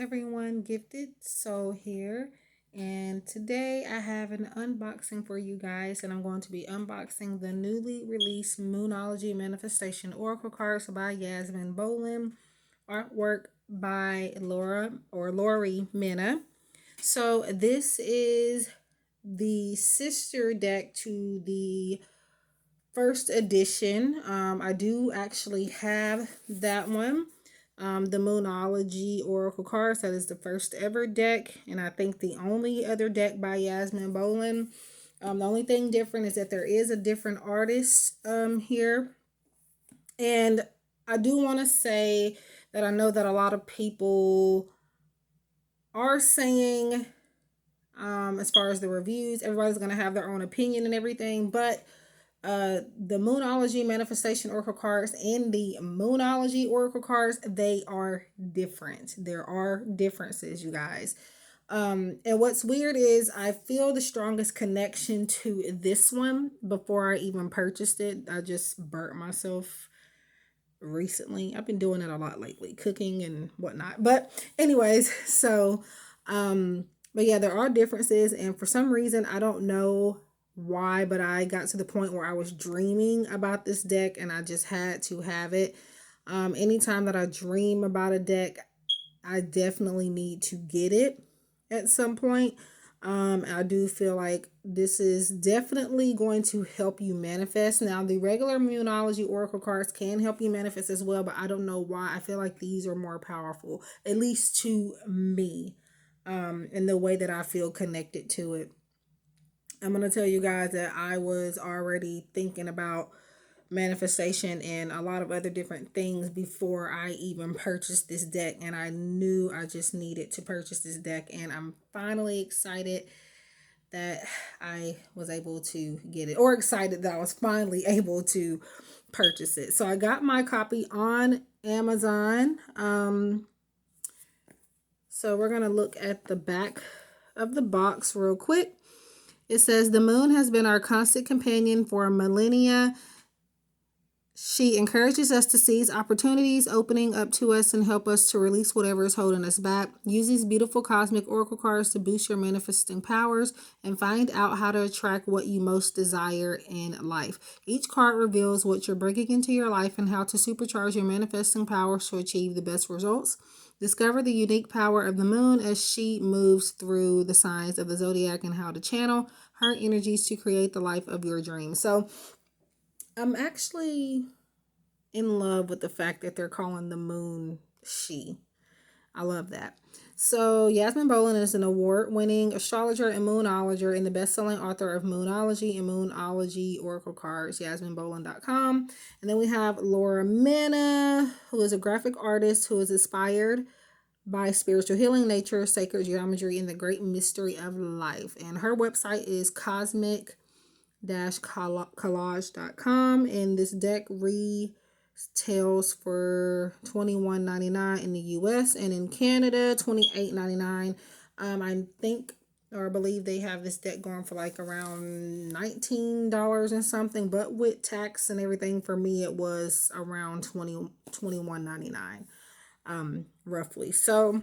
everyone, Gifted Soul here, and today I have an unboxing for you guys, and I'm going to be unboxing the newly released Moonology Manifestation Oracle Cards by Yasmin, Boland, artwork by Lori Menna. So this is the sister deck to the first edition. I do actually have that one. The Moonology Oracle Cards. That is the first ever deck, and I think the only other deck by Yasmin Boland. The only thing different is that there is a different artist here. And I do want to say that I know that a lot of people are saying, as far as the reviews, everybody's going to have their own opinion and everything, but the Moonology Manifestation Oracle Cards and the Moonology Oracle Cards, they are different. There are differences, you guys. And what's weird is I feel the strongest connection to this one before I even purchased it. I just burnt myself recently. I've been doing it a lot lately, cooking and whatnot. But anyways, so but yeah, there are differences, and for some reason I don't know why, but I got to the point where I was dreaming about this deck and I just had to have it. Anytime that I dream about a deck, I definitely need to get it at some point. I do feel like this is definitely going to help you manifest. Now, the regular Moonology Oracle cards can help you manifest as well, but I don't know why. I feel like these are more powerful, at least to me, in the way that I feel connected to it. I'm going to tell you guys that I was already thinking about manifestation and a lot of other different things before I even purchased this deck, and I knew I just needed to purchase this deck, and I'm finally excited that I was able to get it, or excited that I was finally able to purchase it. So I got my copy on Amazon. So we're going to look at the back of the box real quick. It says, the moon has been our constant companion for millennia. She encourages us to seize opportunities opening up to us and help us to release whatever is holding us back. Use these beautiful cosmic oracle cards to boost your manifesting powers and find out how to attract what you most desire in life. Each card reveals what you're bringing into your life and how to supercharge your manifesting powers to achieve the best results. Discover the unique power of the moon as she moves through the signs of the zodiac and how to channel her energies to create the life of your dreams. So I'm actually in love with the fact that they're calling the moon she. I love that. So Yasmin Boland is an award-winning astrologer and moonologer and the best-selling author of Moonology and Moonology Oracle Cards, yasminboland.com. And then we have Lori Menna, who is a graphic artist who is inspired by spiritual healing, nature, sacred geometry, and the great mystery of life. And her website is cosmic-collage.com. And this deck retails for $21.99 in the US, and in Canada $28.99. I think or believe they have this deck going for like around $19 and something, but with tax and everything, for me it was around $21.99 roughly. So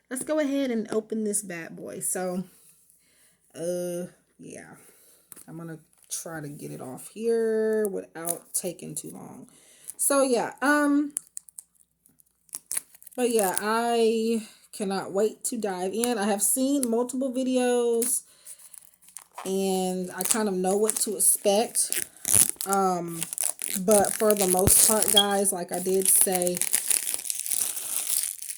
let's go ahead and open this bad boy. So yeah, I'm gonna try to get it off here without taking too long. So yeah, but yeah, I cannot wait to dive in. I have seen multiple videos and I kind of know what to expect. But for the most part, guys, like I did say,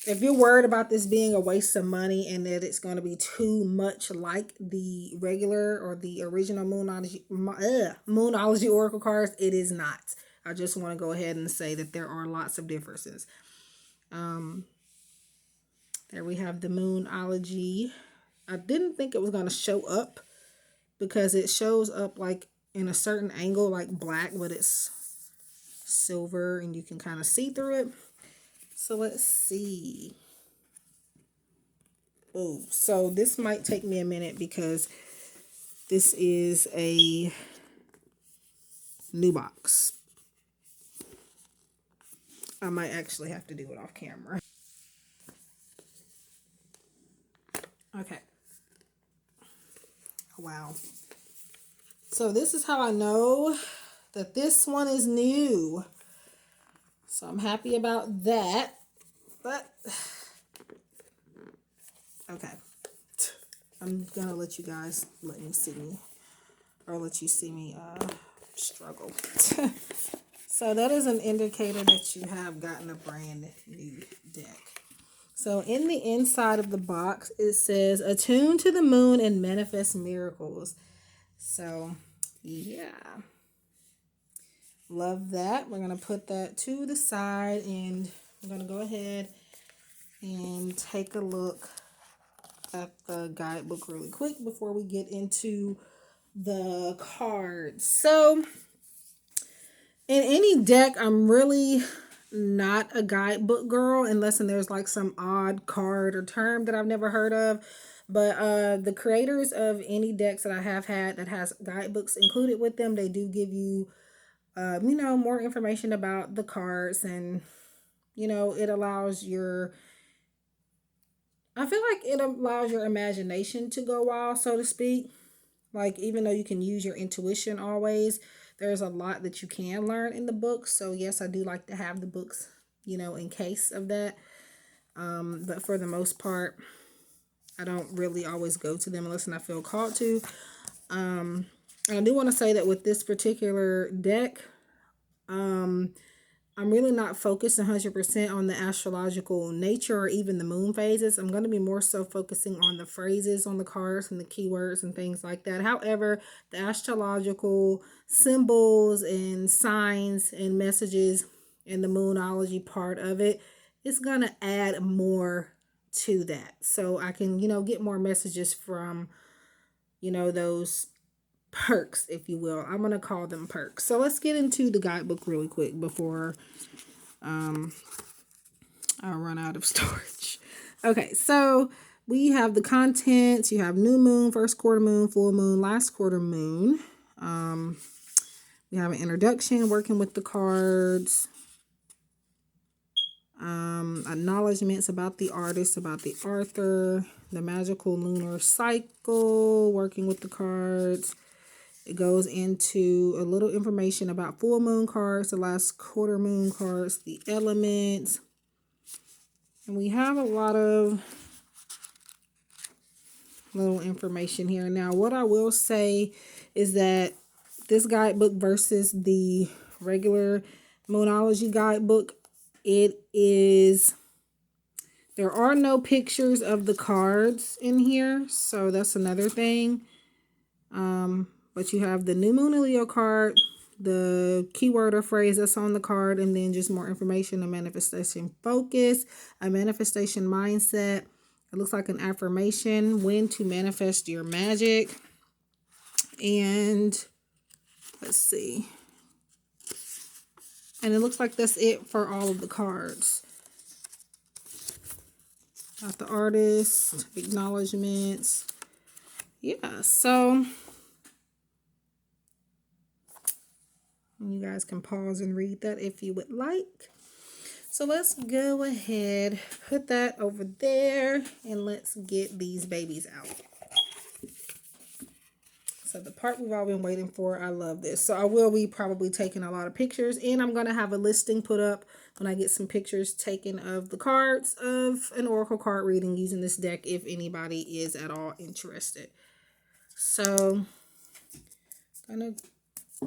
if you're worried about this being a waste of money and that it's going to be too much like the regular or the original Moonology Oracle cards, it is not. I just want to go ahead and say that there are lots of differences. There we have the Moonology. I didn't think it was going to show up because it shows up like in a certain angle, like black, but it's silver and you can kind of see through it. So let's see. Oh, so this might take me a minute because this is a new box. I might actually have to do it off camera. Wow. So this is how I know that this one is new. So I'm happy about that. But, okay. I'm going to let you guys let you see me struggle. So that is an indicator that you have gotten a brand new deck. So in the inside of the box, it says, attune to the moon and manifest miracles. So, yeah. Love that. We're going to put that to the side, and I'm going to go ahead and take a look at the guidebook really quick before we get into the cards. So, in any deck, I'm really not a guidebook girl unless there's like some odd card or term that I've never heard of. But the creators of any decks that I have had that has guidebooks included with them, they do give you, more information about the cards, and, it allows I feel like it allows your imagination to go wild, so to speak. Like, even though you can use your intuition always, there's a lot that you can learn in the books. So yes, I do like to have the books, in case of that. But for the most part, I don't really always go to them unless I feel called to. And I do want to say that with this particular deck, I'm really not focused 100% on the astrological nature or even the moon phases. I'm going to be more so focusing on the phrases on the cards and the keywords and things like that. However, the astrological symbols and signs and messages and the moonology part of it is going to add more to that. So I can, get more messages from, those perks, if you will. I'm going to call them perks. So let's get into the guidebook really quick before I run out of storage. Okay, so we have the contents. You have new moon, first quarter moon, full moon, last quarter moon. We have an introduction, working with the cards. Acknowledgements about the artist, about the author, the magical lunar cycle, working with the cards. It goes into a little information about full moon cards, the last quarter moon cards, the elements. And we have a lot of little information here. Now, what I will say is that this guidebook versus the regular Moonology guidebook, there are no pictures of the cards in here. So that's another thing. But you have the new moon and Leo card, the keyword or phrase that's on the card, and then just more information, a manifestation focus, a manifestation mindset. It looks like an affirmation, when to manifest your magic. And let's see. And it looks like that's it for all of the cards. Got the artist, acknowledgements. Yeah, so you guys can pause and read that if you would like. So let's go ahead, put that over there, and let's get these babies out. So the part we've all been waiting for, I love this. So I will be probably taking a lot of pictures, and I'm going to have a listing put up when I get some pictures taken of the cards of an oracle card reading using this deck if anybody is at all interested. So I'm going to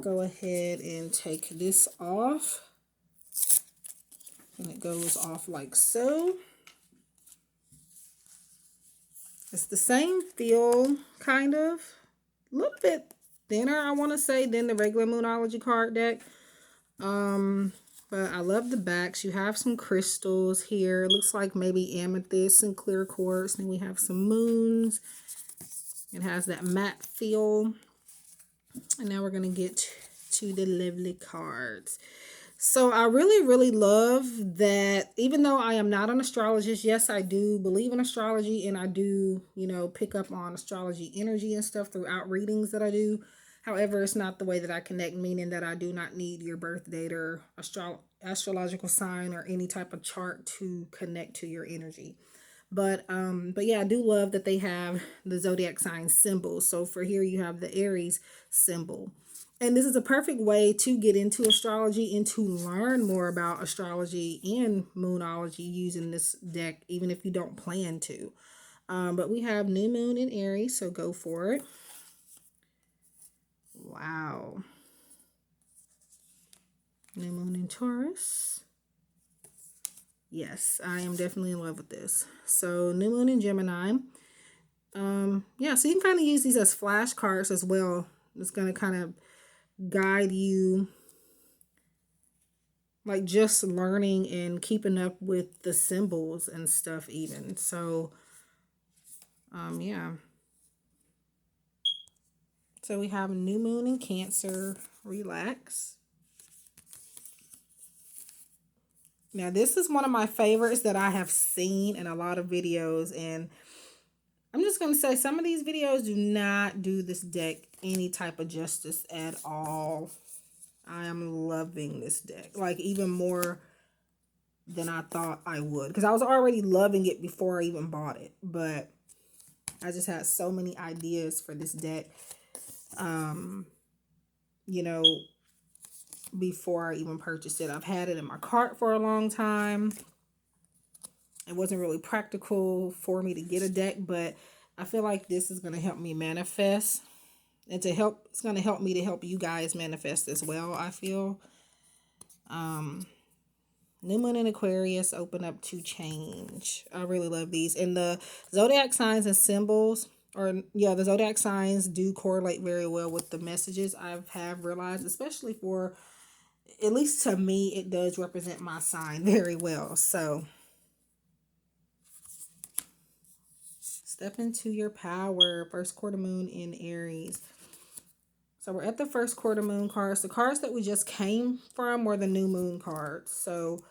go ahead and take this off, and it goes off like so. It's the same feel, kind of, a little bit thinner, I want to say, than the regular Moonology card deck. But I love the backs. You have some crystals here. It looks like maybe amethyst and clear quartz. Then we have some moons. It has that matte feel. And now we're going to get to the lovely cards. So I really, really love that, even though I am not an astrologist, yes, I do believe in astrology, and I do, pick up on astrology energy and stuff throughout readings that I do. However, it's not the way that I connect, meaning that I do not need your birth date or astrological sign or any type of chart to connect to your energy. But yeah, I do love that they have the zodiac sign symbols. So for here you have the Aries symbol. And this is a perfect way to get into astrology and to learn more about astrology and moonology using this deck, even if you don't plan to. But we have new moon in Aries, so go for it. Wow. New moon in Taurus. Yes, I am definitely in love with this. So new moon in Gemini. Yeah, so you can kind of use these as flashcards as well. It's going to kind of guide you, like just learning and keeping up with the symbols and stuff even. So, yeah. So we have new moon in Cancer, relax. Now this is one of my favorites that I have seen in a lot of videos, and I'm just going to say some of these videos do not do this deck any type of justice at all. I am loving this deck, like even more than I thought I would, because I was already loving it before I even bought it, but I just had so many ideas for this deck, you know, before I even purchased it. I've had it in my cart for a long time. It wasn't really practical for me to get a deck, but I feel like this is going to help me manifest, and it's going to help me to help you guys manifest as well, I feel. New moon in Aquarius, open up to change. I really love these. And the zodiac signs and symbols, or yeah, the zodiac signs do correlate very well with the messages I have realized, especially for, at least to me, it does represent my sign very well. So step into your power. First quarter moon in Aries. So we're at the first quarter moon cards. The cards that we just came from were the new moon cards. So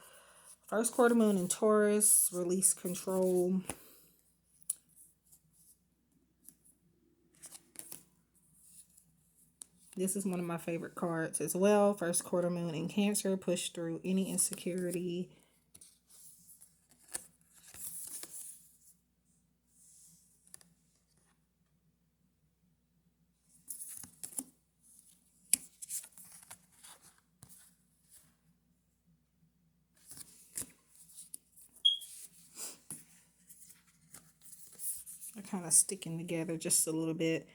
first quarter moon in Taurus, release control. This is one of my favorite cards as well. First quarter moon in Cancer, push through any insecurity. They're kind of sticking together just a little bit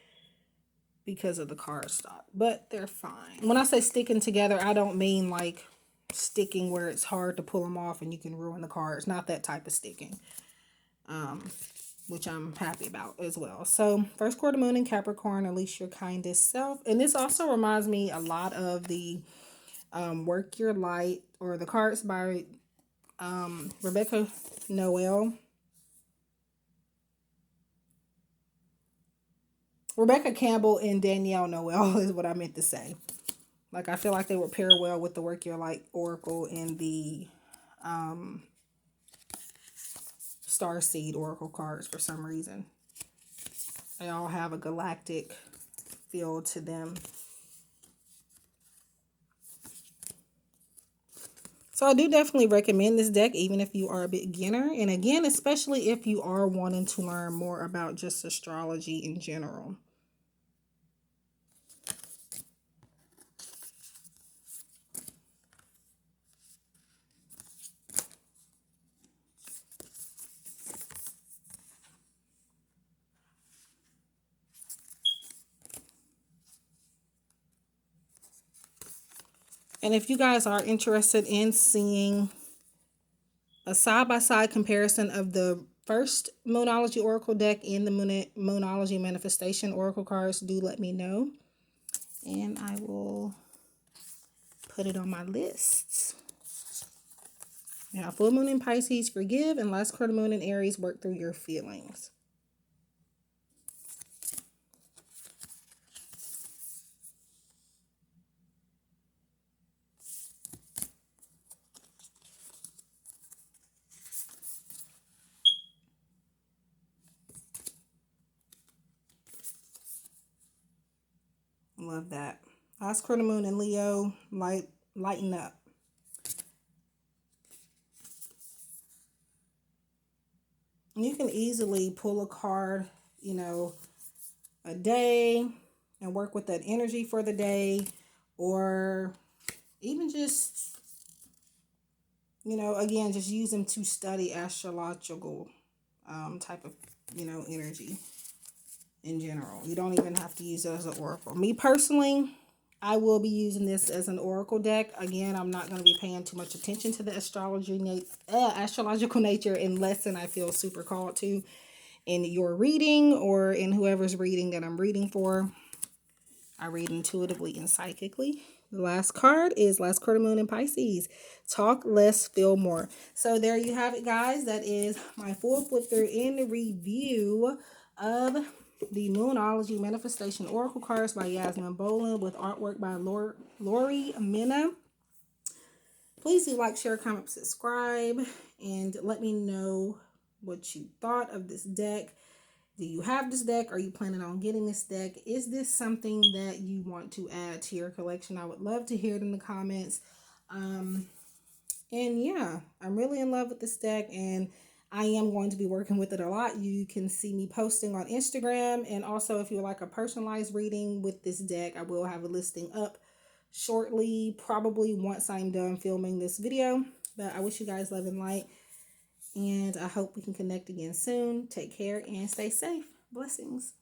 because of the cardstock, but they're fine. When I say sticking together, I don't mean like sticking where it's hard to pull them off and you can ruin the cards. Not that type of sticking, which I'm happy about as well. So first quarter moon in Capricorn, unleash your kindest self. And this also reminds me a lot of the Work Your Light, or the cards by Rebecca Noel. Rebecca Campbell and Danielle Noel is what I meant to say. Like, I feel like they would pair well with the Work Your Light Oracle and the Starseed Oracle cards for some reason. They all have a galactic feel to them. So I do definitely recommend this deck, even if you are a beginner. And again, especially if you are wanting to learn more about just astrology in general. And if you guys are interested in seeing a side-by-side comparison of the first Moonology Oracle deck and the Moonology Manifestation Oracle cards, do let me know. And I will put it on my list. Now, full moon in Pisces, forgive, and last quarter moon in Aries, work through your feelings. Love that. Last quarter moon in Leo, lighten up. You can easily pull a card, you know, a day and work with that energy for the day, or even just, you know, again, just use them to study astrological type of, you know, energy in general. You don't even have to use it as an oracle. Me personally, I will be using this as an oracle deck. Again, I'm not going to be paying too much attention to the astrological nature unless I feel super called to in your reading or in whoever's reading that I'm reading for. I read intuitively and psychically. The last card is last quarter moon in Pisces. Talk less, feel more. So there you have it, guys. That is my full flip through and review of the Moonology Manifestation Oracle Cards by Yasmin Boland with artwork by Lori Menna. Please do like, share, comment, subscribe, and let me know what you thought of this deck. Do you have this deck? Are you planning on getting this deck? Is this something that you want to add to your collection? I would love to hear it in the comments. And yeah, I'm really in love with this deck, and I am going to be working with it a lot. You can see me posting on Instagram, and also if you would like a personalized reading with this deck, I will have a listing up shortly, probably once I'm done filming this video. But I wish you guys love and light, and I hope we can connect again soon. Take care and stay safe. Blessings.